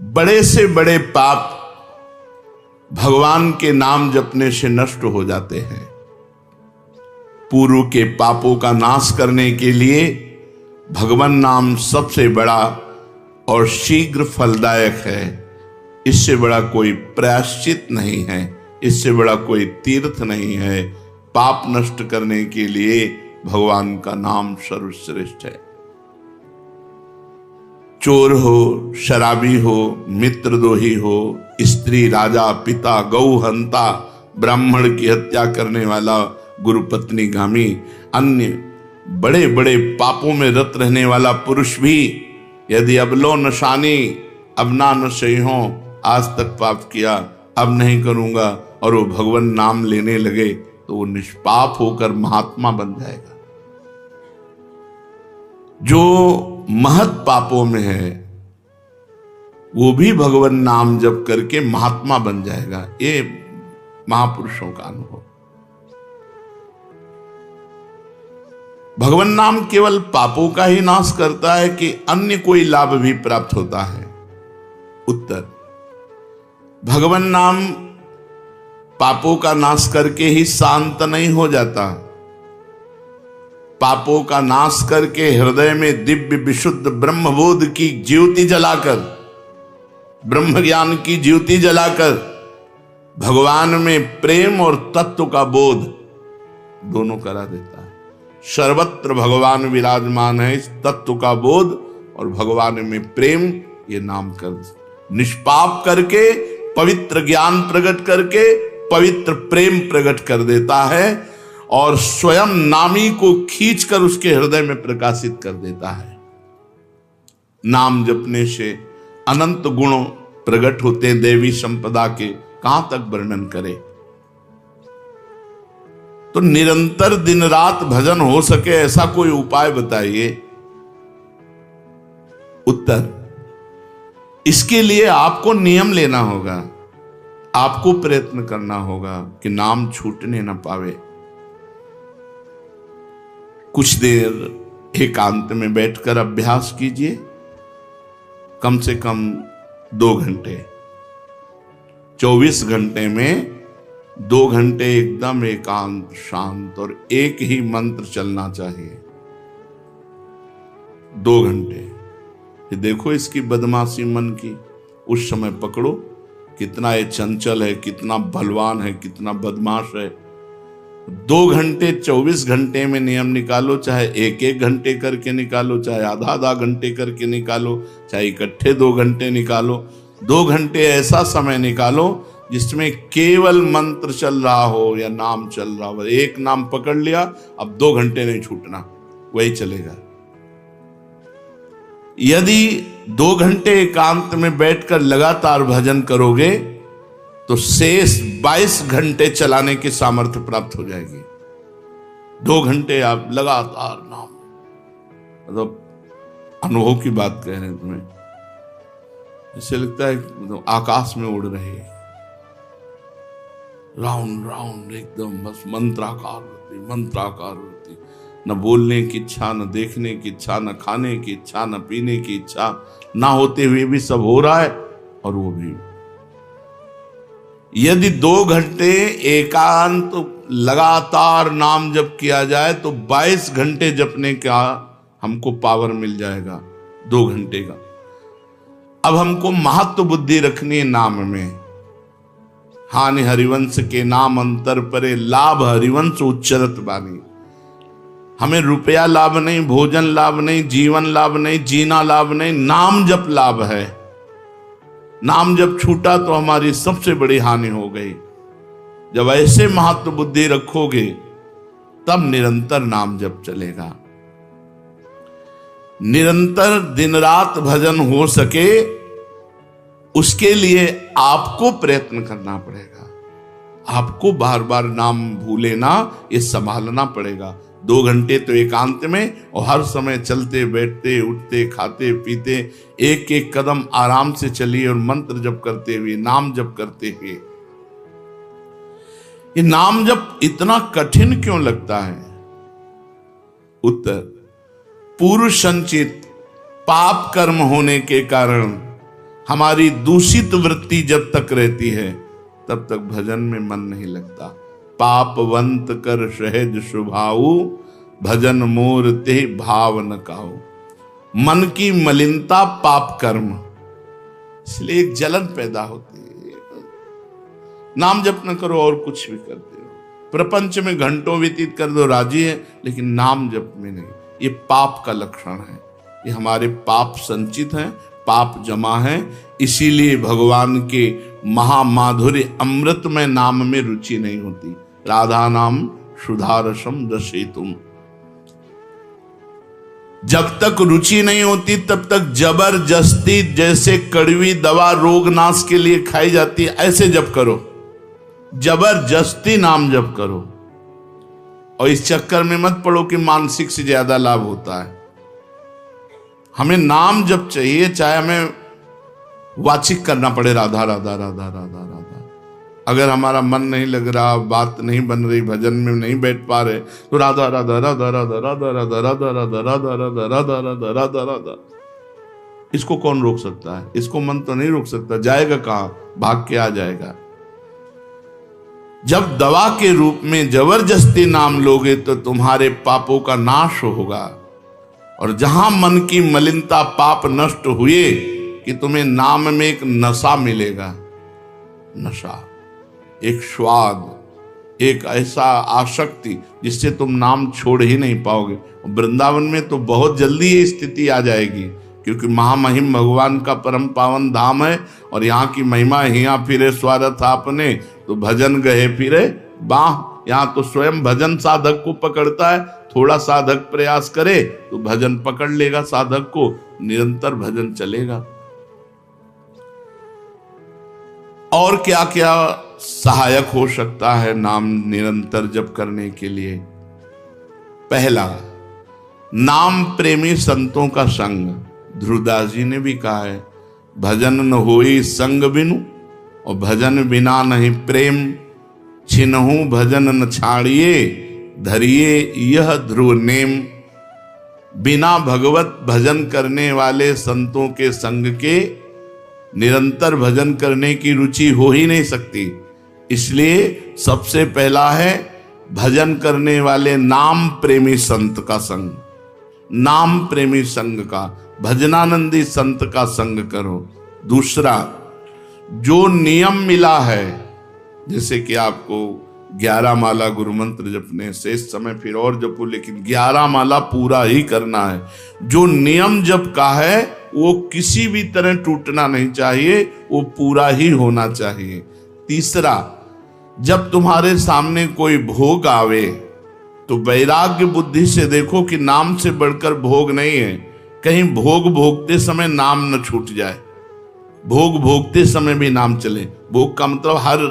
बड़े से बड़े पाप भगवान के नाम जपने से नष्ट हो जाते हैं। पूर्व के पापों का नाश करने के लिए भगवान नाम सबसे बड़ा और शीघ्र फलदायक है। इससे बड़ा कोई प्रायश्चित नहीं है, इससे बड़ा कोई तीर्थ नहीं है। पाप नष्ट करने के लिए भगवान का नाम सर्वश्रेष्ठ है। चोर हो, शराबी हो, मित्रद्रोही हो, स्त्री, राजा, पिता, गौ हंता, ब्राह्मण की हत्या करने वाला, गुरुपत्नी गामी, अन्य बड़े बड़े पापों में रत रहने वाला पुरुष भी यदि अब लो नशानी अब ना नशे हो, आज तक पाप किया अब नहीं करूंगा, और वो भगवान नाम लेने लगे तो वो निष्पाप होकर महात्मा बन जाएगा। जो महत पापों में है वो भी भगवान नाम जप करके महात्मा बन जाएगा। ये महापुरुषों का अनुभव। भगवान नाम केवल पापों का ही नाश करता है कि अन्य कोई लाभ भी प्राप्त होता है? उत्तर, भगवान नाम पापों का नाश करके ही शांत नहीं हो जाता। पापों का नाश करके हृदय में दिव्य विशुद्ध ब्रह्मबोध की ज्योति जलाकर, ब्रह्म ज्ञान की ज्योति जलाकर भगवान में प्रेम और तत्व का बोध दोनों करा देता है। सर्वत्र भगवान विराजमान है। इस तत्व का बोध और भगवान में प्रेम, ये नाम कर निष्पाप करके पवित्र ज्ञान प्रकट करके पवित्र प्रेम प्रकट कर देता है और स्वयं नामी को खींचकर उसके हृदय में प्रकाशित कर देता है। नाम जपने से अनंत गुण प्रकट होते हैं देवी संपदा के, कहां तक वर्णन करें। तो निरंतर दिन रात भजन हो सके ऐसा कोई उपाय बताइए। उत्तर, इसके लिए आपको नियम लेना होगा, आपको प्रयत्न करना होगा कि नाम छूटने न पावे। कुछ देर एकांत में बैठकर अभ्यास कीजिए, कम से कम 2 घंटे। 24 घंटे में 2 घंटे एकदम एकांत शांत और एक ही मंत्र चलना चाहिए। 2 घंटे। ये देखो इसकी बदमाशी मन की, उस समय पकड़ो कितना ये चंचल है, कितना बलवान है, कितना बदमाश है। 2 घंटे 24 घंटे में नियम निकालो, चाहे 1-1 घंटे करके निकालो, चाहे आधा घंटे करके निकालो, चाहे इकट्ठे 2 घंटे निकालो। 2 घंटे ऐसा समय निकालो जिसमें केवल मंत्र चल रहा हो या नाम चल रहा हो। एक नाम पकड़ लिया, अब 2 घंटे नहीं छूटना, वही चलेगा। यदि 2 घंटे एकांत में बैठकर लगातार भजन करोगे तो शेष 22 घंटे चलाने की सामर्थ्य प्राप्त हो जाएगी। 2 घंटे आप लगातार नाम, मतलब अनुभव की बात कह रहे हैं तुम्हें, इससे लगता है मतलब आकाश में उड़ रहे हैं, राउंड राउंड एकदम, बस मंत्राकार होती, न बोलने की इच्छा, न देखने की इच्छा, न खाने की इच्छा, न पीने की इच्छा, ना होते हुए भी सब हो रहा है। और वो भी यदि 2 घंटे एकांत लगातार नाम जप किया जाए तो 22 घंटे जपने का हमको पावर मिल जाएगा 2 घंटे का। अब हमको महत्व बुद्धि रखनी है नाम में। हानि हरिवंश के नाम अंतर परे, लाभ हरिवंश उच्चरत बानी। हमें रुपया लाभ नहीं, भोजन लाभ नहीं, जीवन लाभ नहीं, जीना लाभ नहीं, नाम जप लाभ है। नाम जब छूटा तो हमारी सबसे बड़ी हानि हो गई। जब ऐसे महत्व बुद्धि रखोगे तब निरंतर नाम जप चलेगा। निरंतर दिन रात भजन हो सके उसके लिए आपको प्रयत्न करना पड़ेगा। आपको बार बार नाम भूले ना, ये संभालना पड़ेगा। 2 घंटे तो एकांत में, और हर समय चलते बैठते उठते खाते पीते एक एक कदम आराम से चलिए और मंत्र जप करते हुए, नाम जप करते हुए। ये नाम जप इतना कठिन क्यों लगता है? उत्तर, पूर्व संचित पाप कर्म होने के कारण हमारी दूषित वृत्ति जब तक रहती है तब तक भजन में मन नहीं लगता। पापवंत कर सहज स्वभाऊ, भजन मोर ते भाव न काऊ। मन की मलिनता पाप कर्म, इसलिए एक जलन पैदा होती है। नाम जप न करो और कुछ भी करते हो, प्रपंच में घंटों व्यतीत कर दो, राजी है, लेकिन नाम जप में नहीं। ये पाप का लक्षण है। ये हमारे पाप संचित हैं, पाप जमा है। इसीलिए भगवान के महामाधुर्य अमृतमय नाम में रुचि नहीं होती। राधा नाम सुधारसम दशेतुम। जब तक रुचि नहीं होती तब तक जबरदस्ती, जैसे कड़वी दवा रोग नाश के लिए खाई जाती है, ऐसे जप करो, जबरदस्ती नाम जप करो। और इस चक्कर में मत पड़ो कि मानसिक से ज्यादा लाभ होता है। हमें नाम जप चाहिए, चाहे हमें वाचिक करना पड़े राधा राधा राधा राधा राधा। अगर हमारा मन नहीं लग रहा, बात नहीं बन रही, भजन में नहीं बैठ पा रहे, तो राधा राधा राधा राधा राधा राधा राधा राधा राधा राधा राधा राधा राधा राधा। इसको कौन रोक सकता है? इसको मन तो नहीं रोक सकता। जाएगा कहां? भाग के आ जाएगा। जब दवा के रूप में जबरदस्ती नाम लोगे तो तुम्हारे पापों का नाश होगा। और जहां मन की मलिनता, पाप नष्ट हुए कि तुम्हें नाम में एक नशा मिलेगा। नशा, एक स्वाद, एक ऐसा आसक्ति जिससे तुम नाम छोड़ ही नहीं पाओगे। वृंदावन में तो बहुत जल्दी ये स्थिति आ जाएगी, क्योंकि महामहिम भगवान का परम पावन धाम है। और यहाँ की महिमा, हिया फिरे स्वार्थ आपने, तो भजन गए फिरे बाह। यहाँ तो स्वयं भजन साधक को पकड़ता है। थोड़ा साधक प्रयास करे तो भजन पकड़ लेगा साधक को, निरंतर भजन चलेगा। और क्या क्या सहायक हो सकता है नाम निरंतर जप करने के लिए? पहला, नाम प्रेमी संतों का संग। ध्रुवदास जी ने भी कहा है, भजन न होई संग बिनु, और भजन बिना नहीं प्रेम। छिनहु भजन न छाड़िए, धरिए यह ध्रुव नेम। बिना भगवत भजन करने वाले संतों के संग के निरंतर भजन करने की रुचि हो ही नहीं सकती। इसलिए सबसे पहला है भजन करने वाले नाम प्रेमी संत का संग। नाम प्रेमी संग का, भजनानंदी संत का संग करो। दूसरा, जो नियम मिला है, जैसे कि आपको 11 माला गुरु मंत्र जपने से इस समय फिर और जपो, लेकिन 11 माला पूरा ही करना है। जो नियम जप का है वो किसी भी तरह टूटना नहीं चाहिए, वो पूरा ही होना चाहिए। तीसरा, जब तुम्हारे सामने कोई भोग आवे तो वैराग्य बुद्धि से देखो कि नाम से बढ़कर भोग नहीं है। कहीं भोग भोगते समय नाम न छूट जाए। भोग भोगते समय भी नाम चले। भोग का मतलब हर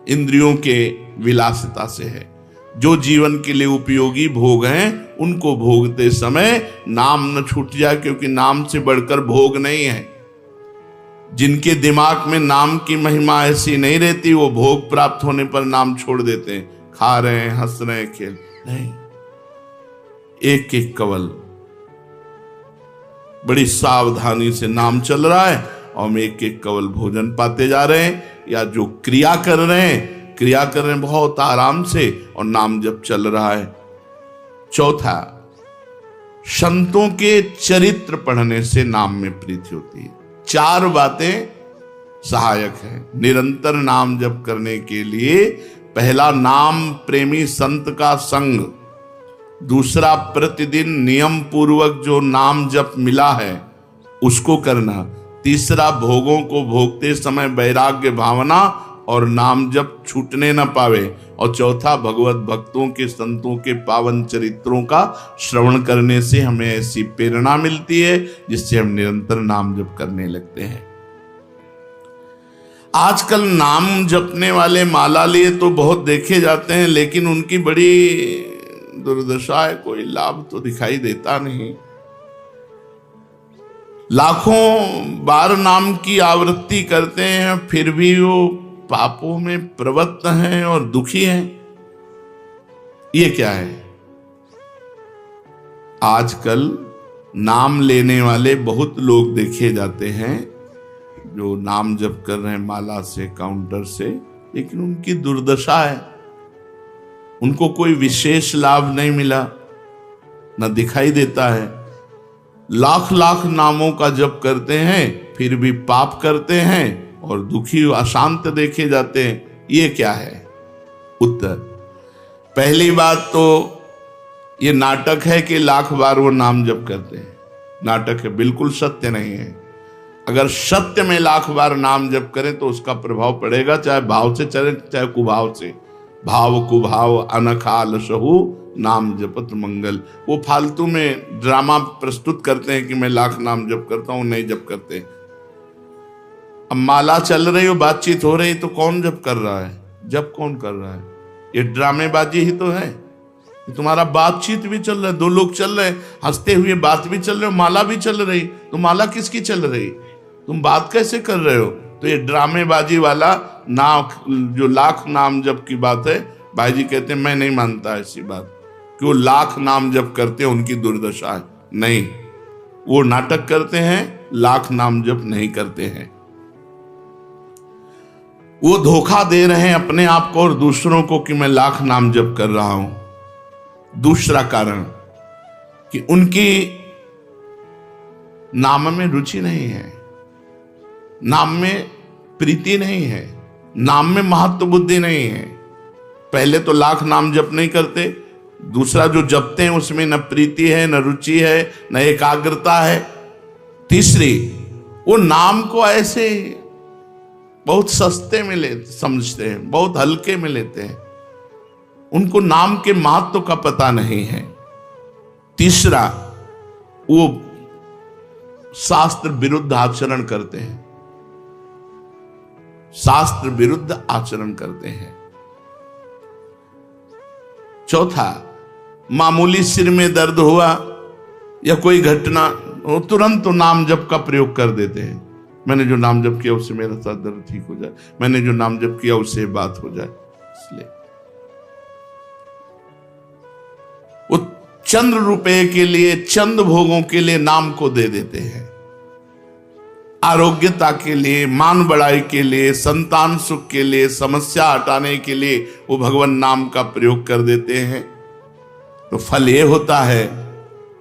इंद्रियों के विलासिता से है। जो जीवन के लिए उपयोगी भोग हैं उनको भोगते समय नाम न छूट जाए, क्योंकि नाम से बढ़कर भोग नहीं है। जिनके दिमाग में नाम की महिमा ऐसी नहीं रहती, वो भोग प्राप्त होने पर नाम छोड़ देते हैं। खा रहे हैं, हंस रहे हैं, खेल नहीं। एक एक कवल बड़ी सावधानी से नाम चल रहा है और हम एक एक कवल भोजन पाते जा रहे हैं, या जो क्रिया कर रहे हैं बहुत आराम से और नाम जब चल रहा है। चौथा, संतों के चरित्र पढ़ने से नाम में प्रीति होती है। 4 बातें सहायक हैं निरंतर नाम जप करने के लिए। पहला, नाम प्रेमी संत का संग। दूसरा, प्रतिदिन नियम पूर्वक जो नाम जप मिला है उसको करना। तीसरा, भोगों को भोगते समय वैराग्य भावना और नाम जप छूटने न पावे। और चौथा, भगवत भक्तों के, संतों के पावन चरित्रों का श्रवण करने से हमें ऐसी प्रेरणा मिलती है जिससे हम निरंतर नाम जप करने लगते हैं। आजकल नाम जपने वाले माला लिए तो बहुत देखे जाते हैं, लेकिन उनकी बड़ी दुर्दशा है, कोई लाभ तो दिखाई देता नहीं। लाखों बार नाम की आवृत्ति करते हैं, फिर भी वो पापों में प्रवृत्त हैं और दुखी हैं। ये क्या है? आजकल नाम लेने वाले बहुत लोग देखे जाते हैं जो नाम जप कर रहे हैं माला से, काउंटर से, लेकिन उनकी दुर्दशा है। उनको कोई विशेष लाभ नहीं मिला, न दिखाई देता है। लाख लाख नामों का जप करते हैं फिर भी पाप करते हैं और दुखी अशांत देखे जाते हैं। ये क्या है? उत्तर, पहली बात तो ये नाटक है कि लाख बार वो नाम जप करते हैं। नाटक है, बिल्कुल सत्य नहीं है। अगर सत्य में लाख बार नाम जप करें तो उसका प्रभाव पड़ेगा, चाहे भाव से चले चाहे कुभाव से। भाव कुभाव अनखाल सहु नाम जपत मंगल। वो फालतू में ड्रामा प्रस्तुत करते हैं कि मैं लाख नाम जप करता हूं, नहीं जप करते। अब माला चल रही हो, बातचीत हो रही, तो कौन जप कर रहा है? जप कौन कर रहा है? ये ड्रामेबाजी ही तो है। तुम्हारा बातचीत भी चल रहा है, दो लोग चल रहे हैं, हंसते हुए बात भी चल रहे हो, माला भी चल रही। तो माला किसकी चल रही? तुम बात कैसे कर रहे हो? तो ये ड्रामेबाजी वाला जो लाख नाम जप की बात है, भाई जी कहते हैं मैं नहीं मानता ऐसी बात कि वो लाख नाम जप करते हैं उनकी दुर्दशा है। नहीं, वो नाटक करते हैं, लाख नाम जप नहीं करते हैं। वो धोखा दे रहे हैं अपने आप को और दूसरों को कि मैं लाख नाम जप कर रहा हूं। दूसरा कारण कि उनकी नाम में रुचि नहीं है, नाम में प्रीति नहीं है, नाम में महत्व बुद्धि नहीं है। पहले तो लाख नाम जप नहीं करते, दूसरा जो जपते हैं उसमें न प्रीति है, न रुचि है, न एकाग्रता है। तीसरी, वो नाम को ऐसे बहुत सस्ते में समझते हैं, बहुत हल्के में लेते हैं, उनको नाम के महत्व का पता नहीं है। तीसरा, वो शास्त्र विरुद्ध आचरण करते हैं, शास्त्र विरुद्ध आचरण करते हैं। चौथा, मामूली सिर में दर्द हुआ या कोई घटना, वो तुरंत तो नाम जप का प्रयोग कर देते हैं। मैंने जो नाम जप किया उससे मेरा सर दर्द ठीक हो जाए, मैंने जो नाम जप किया उससे बात हो जाए। इसलिए वो चंद रुपए के लिए, चंद भोगों के लिए नाम को दे देते हैं। आरोग्यता के लिए, मान बढ़ाई के लिए, संतान सुख के लिए, समस्या हटाने के लिए वो भगवान नाम का प्रयोग कर देते हैं। तो फल ये होता है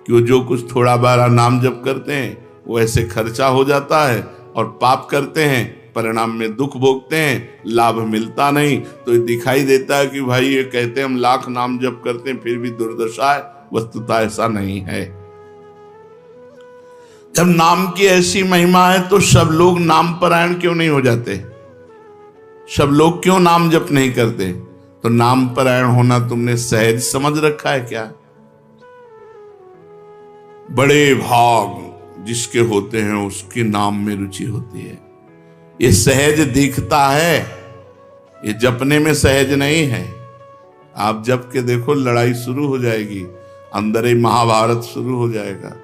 कि वो जो कुछ थोड़ा बारा नाम जप करते हैं वो ऐसे खर्चा हो जाता है, और पाप करते हैं, परिणाम में दुख भोगते हैं, लाभ मिलता नहीं। तो ये दिखाई देता है कि भाई ये कहते हैं हम लाख नाम जप करते हैं फिर भी दुर्दशा है। वस्तुतः ऐसा नहीं है। जब नाम की ऐसी महिमा है तो सब लोग नाम परायण क्यों नहीं हो जाते? सब लोग क्यों नाम जप नहीं करते? तो नाम परायण होना तुमने सहज समझ रखा है क्या? बड़े भाग जिसके होते हैं उसके नाम में रुचि होती है। ये सहज दिखता है, ये जपने में सहज नहीं है। आप जप के देखो, लड़ाई शुरू हो जाएगी, अंदर ही महाभारत शुरू हो जाएगा।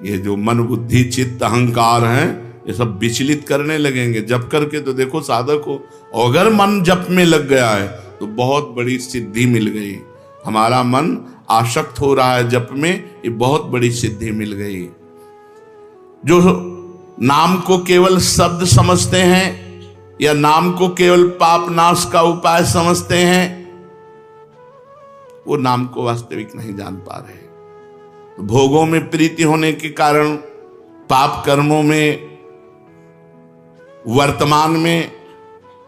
ये जो मन बुद्धि चित्त अहंकार हैं, ये सब विचलित करने लगेंगे। जप करके तो देखो साधक हो, अगर मन जप में लग गया है तो बहुत बड़ी सिद्धि मिल गई। हमारा मन आसक्त हो रहा है जप में, ये बहुत बड़ी सिद्धि मिल गई। जो नाम को केवल शब्द समझते हैं या नाम को केवल पाप नाश का उपाय समझते हैं, वो नाम को वास्तविक नहीं जान पा रहे। तो भोगों में प्रीति होने के कारण, पाप कर्मों में, वर्तमान में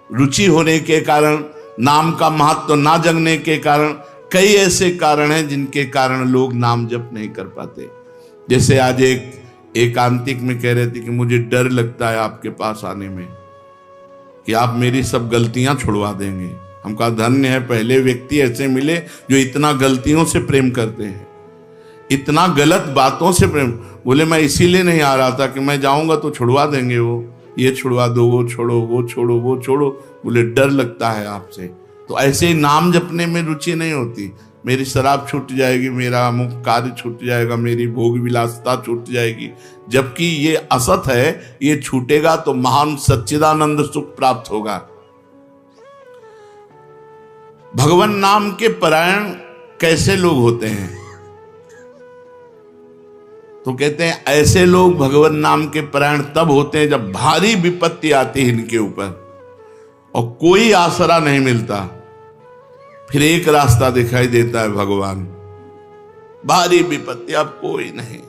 रुचि होने के कारण, नाम का महत्व ना जगने के कारण, कई ऐसे कारण हैं जिनके कारण लोग नाम जप नहीं कर पाते। जैसे आज एक एकांतिक में कह रहे थे कि मुझे डर लगता है आपके पास आने में कि आप मेरी सब गलतियां छुड़वा देंगे। हम कहा धन्य है, पहले व्यक्ति ऐसे मिले जो इतना गलतियों से प्रेम करते हैं, इतना गलत बातों से प्रेम। बोले मैं इसीलिए नहीं आ रहा था कि मैं जाऊंगा तो छुड़वा देंगे, वो ये छुड़वा दो, वो छोड़ो, वो छोड़ो, वो छोड़ो। बोले डर लगता है आपसे। तो ऐसे ही नाम जपने में रुचि नहीं होती। मेरी शराब छूट जाएगी, मेरा अमुक कार्य छूट जाएगा, मेरी भोग विलासता छूट जाएगी। जबकि ये असत है, ये छूटेगा तो महान सच्चिदानंद सुख प्राप्त होगा। भगवान नाम के परायण कैसे लोग होते हैं? तो कहते हैं ऐसे लोग भगवान नाम के परायण तब होते हैं जब भारी विपत्ति आती है इनके ऊपर और कोई आसरा नहीं मिलता। फिर एक रास्ता दिखाई देता है भगवान, भारी विपत्ति अब कोई नहीं,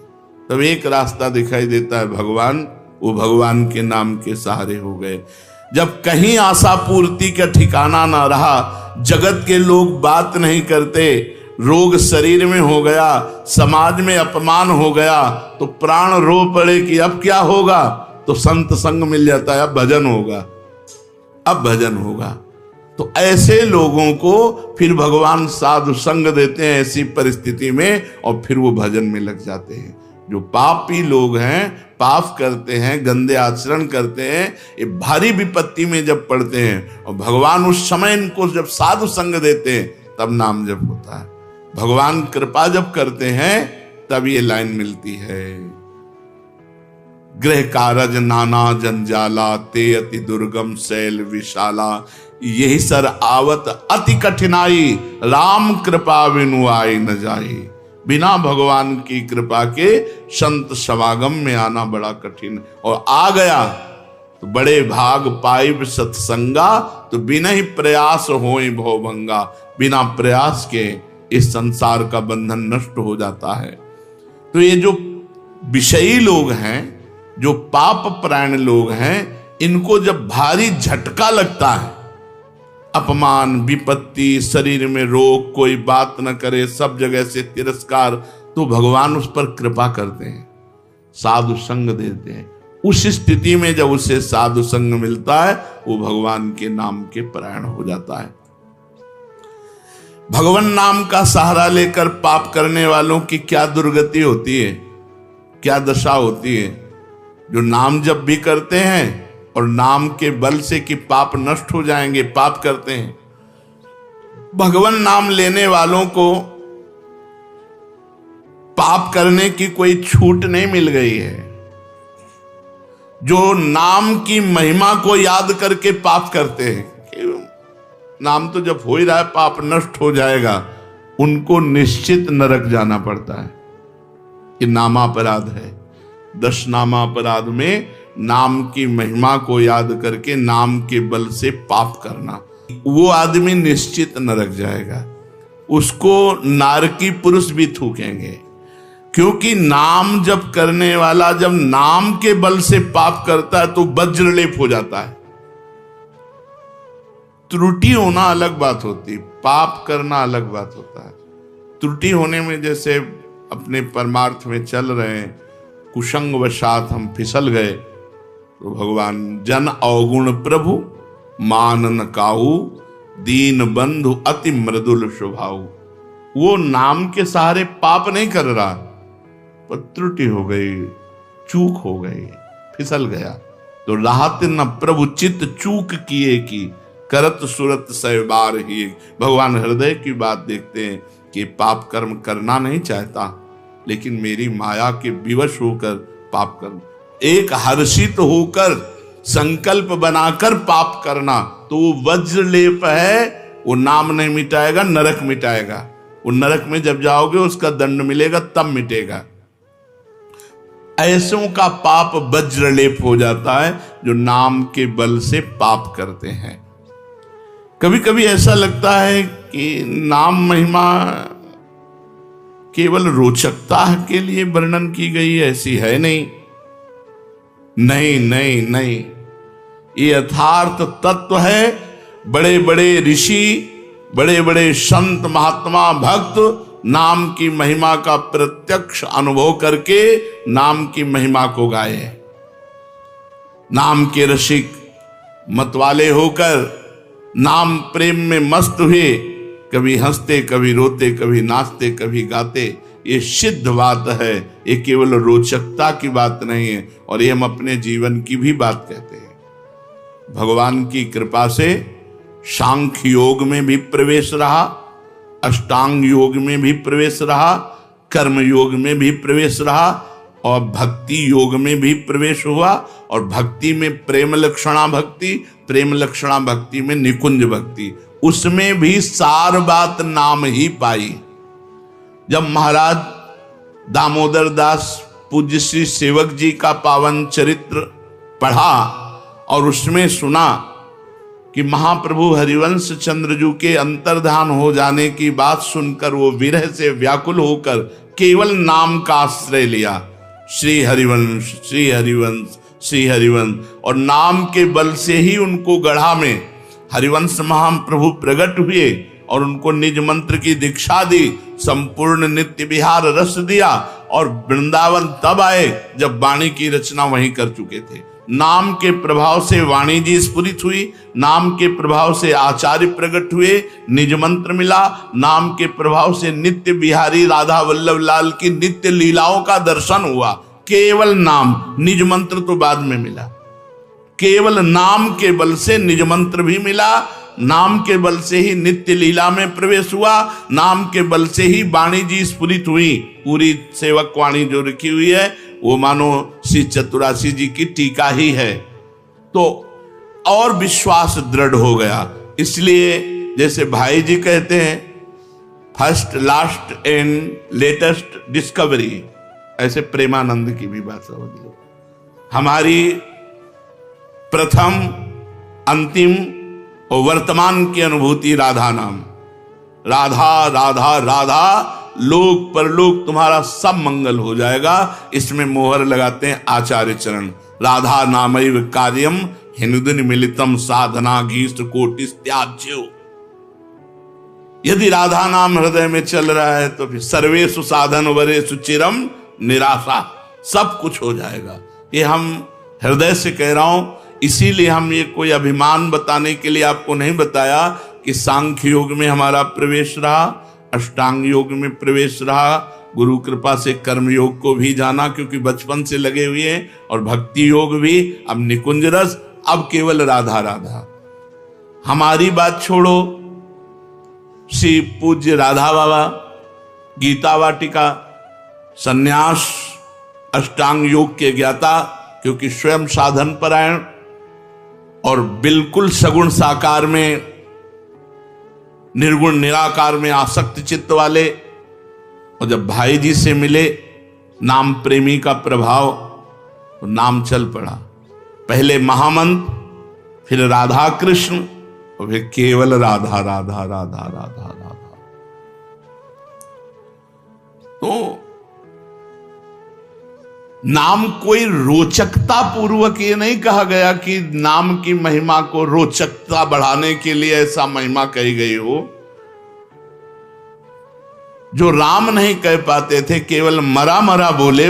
तब एक रास्ता दिखाई देता है भगवान। वो भगवान के नाम के सहारे हो गए। जब कहीं आशा पूर्ति का ठिकाना ना रहा, जगत के लोग बात नहीं करते, रोग शरीर में हो गया, समाज में अपमान हो गया, तो प्राण रो पड़े कि अब क्या होगा, तो संत संग मिल जाता है, अब भजन होगा, अब भजन होगा। तो ऐसे लोगों को फिर भगवान साधु संग देते हैं ऐसी परिस्थिति में, और फिर वो भजन में लग जाते हैं। जो पापी लोग हैं, पाप करते हैं, गंदे आचरण करते हैं, ये भारी विपत्ति में जब पड़ते हैं और भगवान उस समय इनको जब साधु संग देते हैं तब नाम जप होता है। भगवान कृपा जब करते हैं तब ये लाइन मिलती है, गृह कारज नाना जंजाला, ते अति दुर्गम शैल विशाला, यही सर आवत अति कठिनाई, राम कृपा बिनु आई न जाई। बिना भगवान की कृपा के संत समागम में आना बड़ा कठिन, और आ गया तो बड़े भाग पाइब सत्संगा, तो बिना ही प्रयास होए भवभंगा। बिना प्रयास के इस संसार का बंधन नष्ट हो जाता है। तो ये जो विषयी लोग हैं, जो पाप परायण लोग हैं, इनको जब भारी झटका लगता है, अपमान, विपत्ति, शरीर में रोग, कोई बात न करे, सब जगह से तिरस्कार, तो भगवान उस पर कृपा करते हैं, साधु संग देते हैं। उस स्थिति में जब उसे साधु संग मिलता है, वो भगवान के नाम के परायण हो जाता है। भगवान नाम का सहारा लेकर पाप करने वालों की क्या दुर्गति होती है, क्या दशा होती है। जो नाम जब भी करते हैं और नाम के बल से कि पाप नष्ट हो जाएंगे, पाप करते हैं। भगवान नाम लेने वालों को पाप करने की कोई छूट नहीं मिल गई है। जो नाम की महिमा को याद करके पाप करते हैं कि नाम तो जब हो ही रहा है, पाप नष्ट हो जाएगा, उनको निश्चित नरक जाना पड़ता है। ये नामापराध है। 10 नामापराध में नाम की महिमा को याद करके नाम के बल से पाप करना, वो आदमी निश्चित नरक जाएगा। उसको नारकी पुरुष भी थूकेंगे, क्योंकि नाम जप करने वाला जब नाम के बल से पाप करता है तो वज्रलेप हो जाता है। त्रुटि होना अलग बात होती, पाप करना अलग बात होता है। त्रुटि होने में जैसे अपने परमार्थ में चल रहे हैं, कुसंग वशात हम फिसल गए, तो भगवान जन अवगुण प्रभु मान न काहू, दीन बंधु अति मृदुल स्वभाव। वो नाम के सहारे पाप नहीं कर रहा, पर त्रुटि हो गई, चूक हो गई, फिसल गया। तो राहत न प्रभु चित्त चूक किए की, करत सुरत सहबार ही। भगवान हृदय की बात देखते हैं कि पाप कर्म करना नहीं चाहता, लेकिन मेरी माया के विवश होकर पाप करना, एक हर्षित होकर संकल्प बनाकर पाप करना, तो वो वज्रलेप है। वो नाम नहीं मिटाएगा, नरक मिटाएगा। वो नरक में जब जाओगे उसका दंड मिलेगा, तब मिटेगा। ऐसों का पाप वज्रलेप हो जाता है जो नाम के बल से पाप करते हैं। कभी कभी ऐसा लगता है कि नाम महिमा केवल रोचकता के लिए वर्णन की गई है, ऐसी है नहीं। नहीं नहीं नहीं, ये यथार्थ तत्व है। बड़े बड़े ऋषि, बड़े बड़े संत, महात्मा, भक्त नाम की महिमा का प्रत्यक्ष अनुभव करके नाम की महिमा को गाए। नाम के रसिक मतवाले होकर नाम प्रेम में मस्त हुए, कभी हंसते, कभी रोते, कभी नाचते, कभी गाते। ये सिद्ध बात है, ये केवल रोचकता की बात नहीं है, और ये हम अपने जीवन की भी बात कहते हैं। भगवान की कृपा से सांख्य योग में भी प्रवेश रहा, अष्टांग योग में भी प्रवेश रहा, कर्म योग में भी प्रवेश रहा, और भक्ति योग में भी प्रवेश हुआ। और भक्ति में प्रेम लक्षणा भक्ति, प्रेम लक्षणा भक्ति में निकुंज भक्ति, उसमें भी सार बात नाम ही पाई। जब महाराज दामोदर दास पूज्य श्री सेवक जी का पावन चरित्र पढ़ा और उसमें सुना कि महाप्रभु हरिवंश चंद्रजू के अंतर्धान हो जाने की बात सुनकर वो विरह से व्याकुल होकर केवल नाम का आश्रय लिया, श्री हरिवंश श्री हरिवंश श्री हरिवंश, और नाम के बल से ही उनको गढ़ा में हरिवंश महाप्रभु प्रकट हुए और उनको निज मंत्र की दीक्षा दी, संपूर्ण नित्य विहार रस दिया और वृंदावन तब आए जब वाणी की रचना वहीं कर चुके थे। नाम के प्रभाव से वाणी जी स्फुरित हुई, नाम के प्रभाव से आचार्य प्रकट हुए, निज मंत्र मिला, नाम के प्रभाव से नित्य बिहारी राधा वल्लभ लाल की नित्य लीलाओं का दर्शन हुआ। केवल नाम, निज मंत्र तो बाद में मिला। केवल नाम के बल से निज मंत्र भी मिला, नाम के बल से ही नित्य लीला में प्रवेश हुआ, नाम के बल से ही वाणी जी स्फुरित हुई। पूरी सेवक वाणी जो लिखी हुई है वो मानो श्री चतुरासी जी की टीका ही है, तो और विश्वास दृढ़ हो गया। इसलिए जैसे भाई जी कहते हैं first last and latest discovery, ऐसे प्रेमानंद की भी बात समझ लो। हमारी प्रथम अंतिम और वर्तमान की अनुभूति राधा नाम, राधा राधा राधा, लोक परलोक तुम्हारा सब मंगल हो जाएगा। इसमें मोहर लगाते हैं आचार्य चरण, राधा नामैव कार्यम हिंदुन मिलितम साधना घीष्ट कोटिस त्याज्यो। यदि राधा नाम हृदय में चल रहा है तो फिर सर्वेषु साधन वरेषु चिरम निराशा, सब कुछ हो जाएगा। ये हम हृदय से कह रहा हूं, इसीलिए हम ये कोई अभिमान बताने के लिए आपको नहीं बताया कि सांख्य योग में हमारा प्रवेश रहा, अष्टांग योग में प्रवेश रहा, गुरु कृपा से कर्म योग को भी जाना क्योंकि बचपन से लगे हुए हैं, और भक्ति योग भी, अब निकुंज रस, अब केवल राधा राधा। हमारी बात छोड़ो, श्री पूज्य राधा बाबा गीता वाटिका सन्यास अष्टांग योग के ज्ञाता, क्योंकि स्वयं साधन परायण और बिल्कुल सगुण साकार में निर्गुण निराकार में आसक्त चित्त वाले, और जब भाई जी से मिले नाम प्रेमी का प्रभाव, तो नाम चल पड़ा। पहले महामंत्र, फिर राधा कृष्ण, और फिर केवल राधा राधा राधा राधा राधा। तो नाम कोई रोचकता पूर्वक ये नहीं कहा गया कि नाम की महिमा को रोचकता बढ़ाने के लिए ऐसा महिमा कही गई हो। जो राम नहीं कह पाते थे, केवल मरा मरा बोले,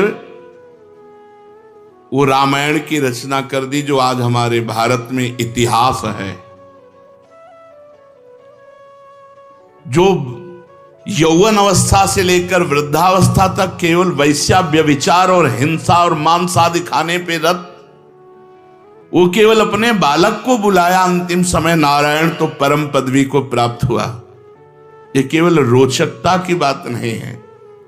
वो रामायण की रचना कर दी, जो आज हमारे भारत में इतिहास है। जो यौवन अवस्था से लेकर वृद्धावस्था तक केवल वैश्या व्यभिचार और हिंसा और मांस आदि खाने पे रत, वो केवल अपने बालक को बुलाया अंतिम समय, नारायण तो परम पदवी को प्राप्त हुआ। ये केवल रोचकता की बात नहीं है,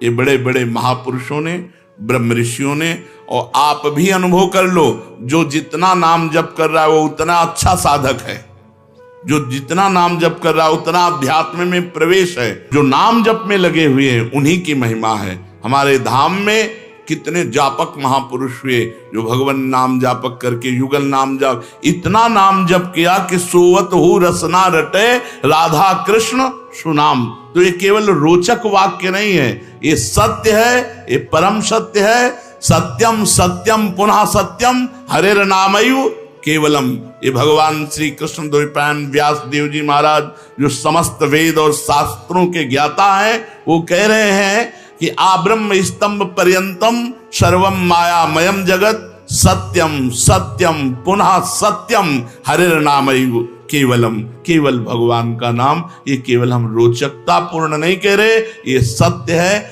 ये बड़े बड़े महापुरुषों ने, ब्रह्म ऋषियों ने, और आप भी अनुभव कर लो, जो जितना नाम जप कर रहा है वो उतना अच्छा साधक है, जो जितना नाम जप कर रहा है उतना अध्यात्म में प्रवेश है। जो नाम जप में लगे हुए हैं उन्हीं की महिमा है। हमारे धाम में कितने जापक महापुरुष हुए जो भगवान नाम जापक करके युगल नाम जाप, इतना नाम जप किया कि सोवत हु रसना रटे राधा कृष्ण सुनाम। तो ये केवल रोचक वाक्य नहीं है, ये सत्य है, ये परम सत्य है। सत्यम सत्यम पुनः सत्यम हरेर नामयु केवलम। ये भगवान श्री कृष्ण द्वैपायन व्यास देव जी महाराज, जो समस्त वेद और शास्त्रों के ज्ञाता हैं, वो कह रहे हैं कि आब्रह्म स्तंभ पर्यंतम सर्वम मायामयम जगत सत्यम सत्यम पुनः सत्यम हरेर नामयु केवलम। केवल भगवान का नाम, ये केवल हम रोचकता पूर्ण नहीं कह रहे, ये सत्य है।